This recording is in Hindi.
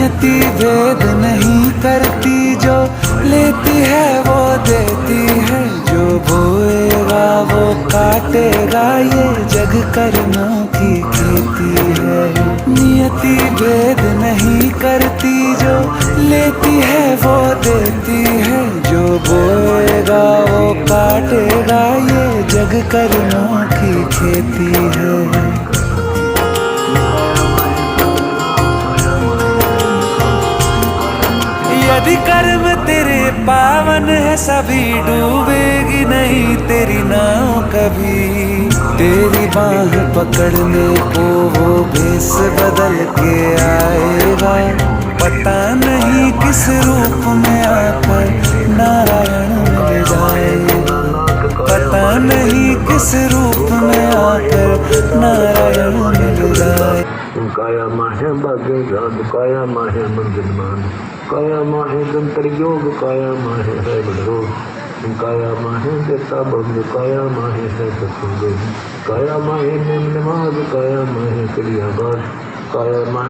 नियति भेद नहीं करती, जो लेती है वो देती है, जो बोएगा वो काटेगा, ये जग कर्मों की खेती है। नियति भेद नहीं करती, जो लेती है वो देती है, जो बोएगा वो काटेगा, ये जग कर्मों की खेती है। यदि कर्म तेरे पावन है, सभी डूबेगी नहीं तेरी नाव कभी। तेरी बाह पकड़ने को वो भेष बदल के आएगा, पता नहीं किस रूप में आकर नारायण मिल जाएगा, पता नहीं किस रूप में आकर नारायण मिल जाए। काया माहे बागे जाद, काया माहे मंदिरमान, काया माहे दंतर योग, काया माहे है बड़रोग, काया माहे देता बंद, काया माहे है सत्संग, काया माहे निम्न मार्ग, काया माहे क्रियाबाद, काया माहे